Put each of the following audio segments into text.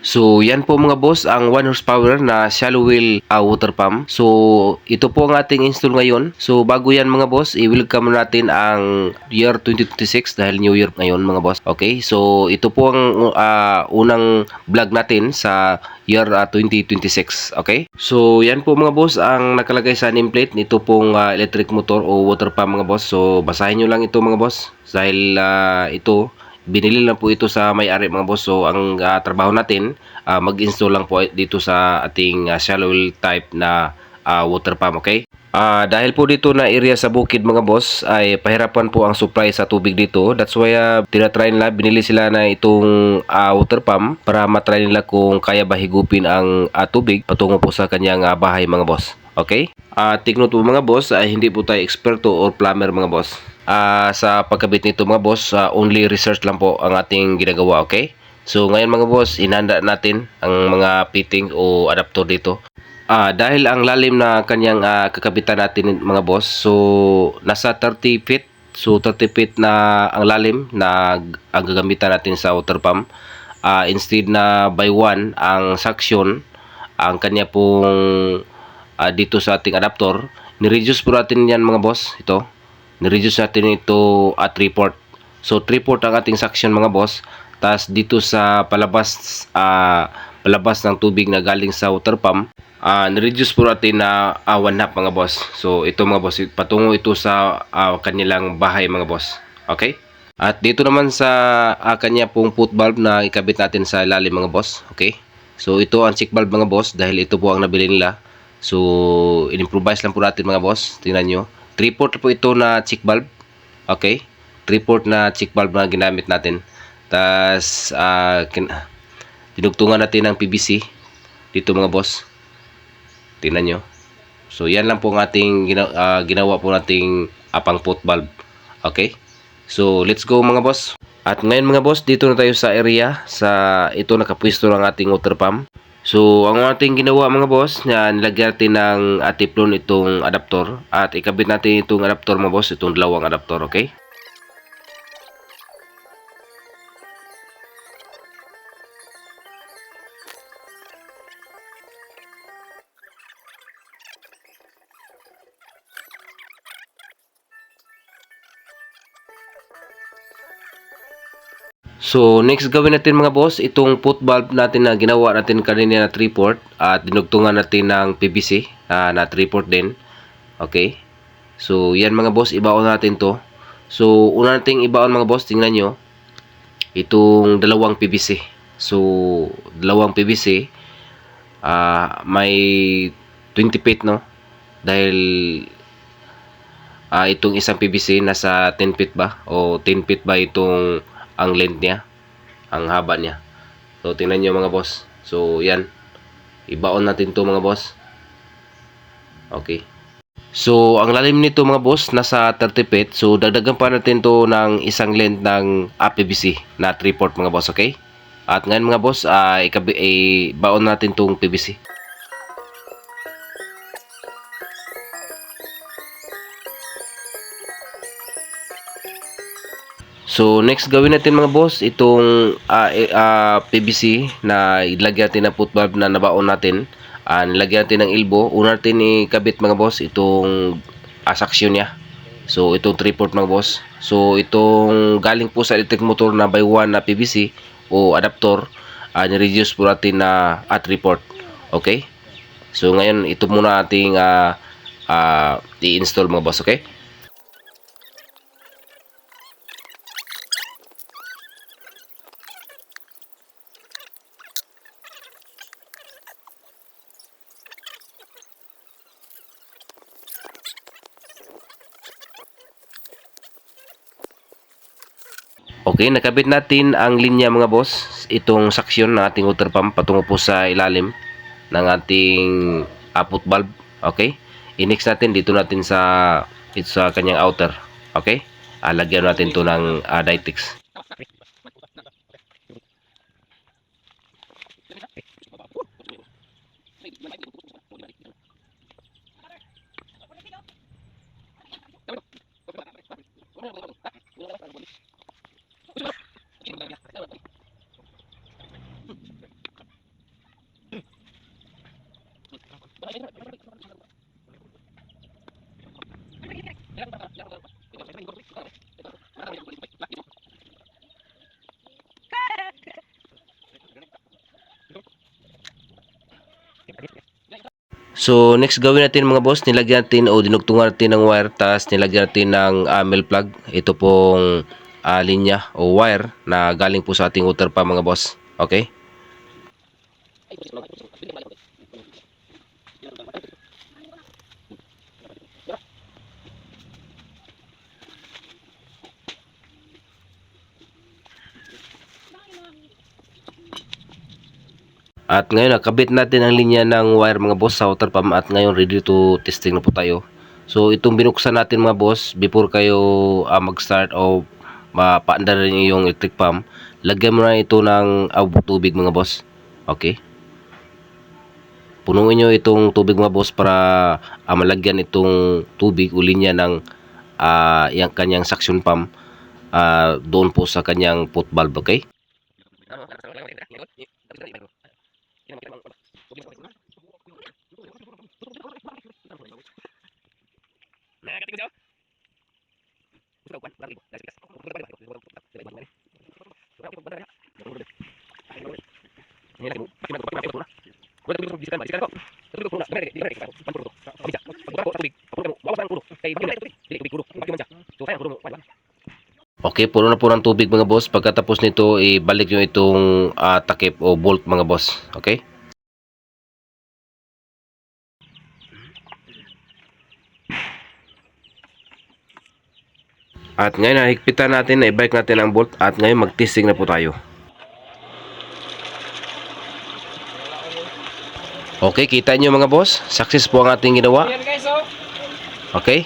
So, yan po mga boss ang 1 horsepower na shallow well water pump. So, ito po ang ating install ngayon. So, bago yan mga boss, i-welcome natin ang year 2026 dahil New Year ngayon mga boss. Okay, so ito po ang unang vlog natin sa year 2026. Okay, so yan po mga boss ang nakalagay sa nameplate nito pong electric motor o water pump mga boss. So, basahin nyo lang ito mga boss dahil ito binili lang po ito sa may-ari mga boss. So ang trabaho natin mag-install lang po dito sa ating shallow type na water pump. Okay, dahil po dito na area sa bukid mga boss ay pahirapan po ang supply sa tubig dito. That's why tinatry nila, binili sila na itong water pump para matry nila kung kaya ba higupin ang tubig patungo po sa kanyang bahay mga boss. Okay, take note po mga boss, hindi po tayo eksperto or plumber mga boss. Sa pagkabit nito mga boss, only research lang po ang ating ginagawa. Okay, so ngayon mga boss, inanda natin ang mga fitting o adapter dito. Dahil ang lalim na kanyang kakabitan natin mga boss, so nasa 30 feet. So 30 feet na ang lalim na ang gagamitan natin sa water pump. Instead na by 1 ang suction, ang kanya pong dito sa ating adapter, ni-reduce po natin yan mga boss. Ito, ni-reduce natin ito at 3/4. So 3/4 ang ating suction mga boss. Tapos dito sa palabas palabas ng tubig na galing sa water pump, ni-reduce po natin na 1/2 mga boss. So ito mga boss, patungo ito sa kanilang bahay mga boss. Okay? At dito naman sa kanya pong foot valve na ikabit natin sa ilalim mga boss. Okay? So ito ang check valve mga boss dahil ito po ang nabili nila. So in-improvise lang po natin mga boss. Tingnan nyo. 3/4 po ito na check valve. Okay? 3/4 na check valve na ginamit natin. Tapos dinugtungan natin ng PVC dito mga boss. Tingnan nyo. So yan lang po ang ating ginawa po nating pang foot valve. Okay? So let's go mga boss. At ngayon mga boss, dito na tayo sa area sa ito nakapwesto ng ating water pump. So ang ating ginawa mga boss, nilagyan natin ng teflon itong adapter at ikabit natin itong adapter mga boss, itong dalawang adapter. Okay? So next gawin natin mga boss, itong foot valve natin na ginawa natin kanina na 3/4 at dinugtungan natin ng PVC na 3/4 din. Okay? So yan mga boss, ibaon natin to. So una nating ibaon mga boss, tingnan nyo itong dalawang PVC. So dalawang PVC may 20 feet no, dahil itong isang PVC nasa 10 feet ba o 10 feet ba itong ang length niya, ang haba niya. So tingnan nyo mga boss. So yan, ibaon natin to mga boss. Okay, so ang lalim nito mga boss nasa 30 feet. So dagdagan pa natin to ng isang length ng PVC na 3/4 mga boss. Okay, at ngayon mga boss, ibaon natin tong PVC. So next gawin natin mga boss, itong PVC na ilagyan natin ng foot valve na nabaon natin. Nilagyan natin ng elbow. Una natin ikabit mga boss itong suction niya. So itong 3/4 mga boss. So itong galing po sa electric motor na by 1 na PVC o adapter, ni-reduce po natin na 3/4. Okay? So ngayon ito muna ating i-install mga boss. Okay? Okay, nakabit natin ang linya mga boss, itong suction ng ating water pump patungo po sa ilalim ng ating foot valve. Okay, i-next natin dito natin ito sa kanyang outer. Okay, lagyan natin to ng Dytex. So, next gawin natin mga boss, nilagyan natin o dinugtungan natin ng wire, tapos nilagyan natin ng male plug. Ito pong linya o wire na galing po sa ating water pump mga boss. Okay? At ngayon, nakabit natin ang linya ng wire mga boss sa water pump at ngayon ready to testing na po tayo. So, itong binuksan natin mga boss, before kayo mag-start o mapaandar rin yung electric pump, lagyan mo na ito ng tubig mga boss. Okay? Punuin nyo itong tubig mga boss para malagyan itong tubig o linya ng yung kanyang suction pump doon po sa kanyang put valve. Okay? Okay, puno na po ng tubig mga boss. Pagkatapos nito, ibalik nyo itong takip o bolt mga boss. Okay? At ngayon, nahigpitan natin, na-ibalik natin ang bolt at ngayon mag-testing na po tayo. Okay, kita nyo mga boss, success po ang ating ginawa. Okay?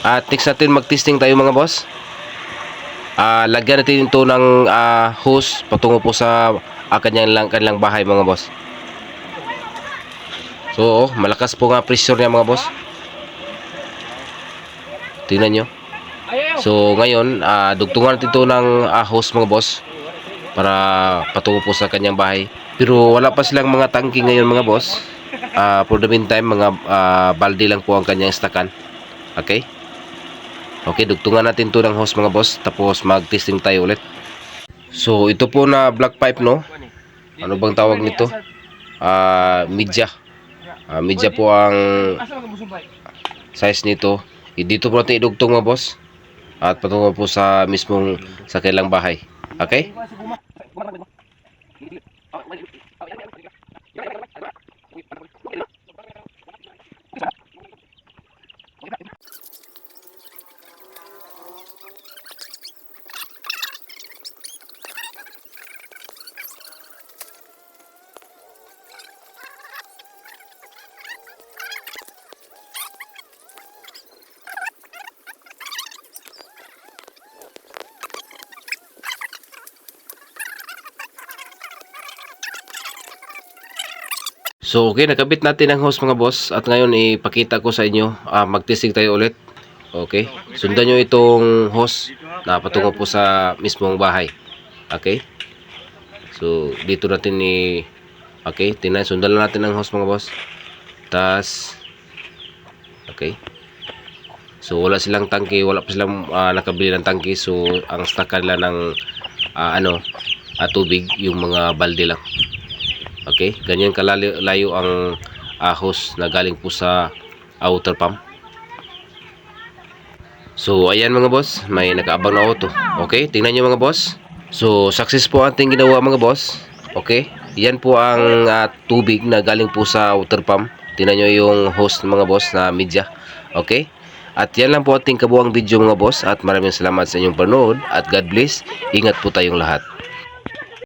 At next natin mag-testing tayo mga boss. Lagyan natin ito ng hose patungo po sa kanilang bahay mga boss. So, malakas po nga pressure niya mga boss. Tingnan nyo. So, ngayon, dugtungan natin ito ng hose mga boss para patungo po sa kanyang bahay. Pero wala pa silang mga tangke ngayon mga boss. For the meantime, mga balde lang po ang kanyang stakan. Okay? Okay, dugtungan natin ito ng hose mga boss. Tapos mag-testing tayo ulit. So, ito po na black pipe, no? Ano bang tawag nito? Media. Media po ang size nito. Dito po natin idugtong mga boss. At patungo po sa mismong sa kailang bahay. Okay? So okay, nakabit natin ang hose mga boss at ngayon ipakita ko sa inyo, mag-testing tayo ulit. Okay, sundan nyo itong hose na patungo po sa mismong bahay. Okay, so dito natin okay, tingnan, sundan lang natin ang hose mga boss. Tas okay, so wala silang tangke, wala pa silang nakabili ng tangke. So ang stock nila ng tubig, yung mga balde lang. Okay, ganyan kalayo ang hose na galing po sa water pump. So ayan mga boss, may nakaabang na auto. Okay, tingnan nyo mga boss. So success po ating ginawa mga boss. Okay, yan po ang tubig na galing po sa water pump. Tingnan nyo yung hose mga boss na media. Okay, at yan lang po ating kabuang video mga boss. At maraming salamat sa inyong panood. At God bless, ingat po tayong lahat.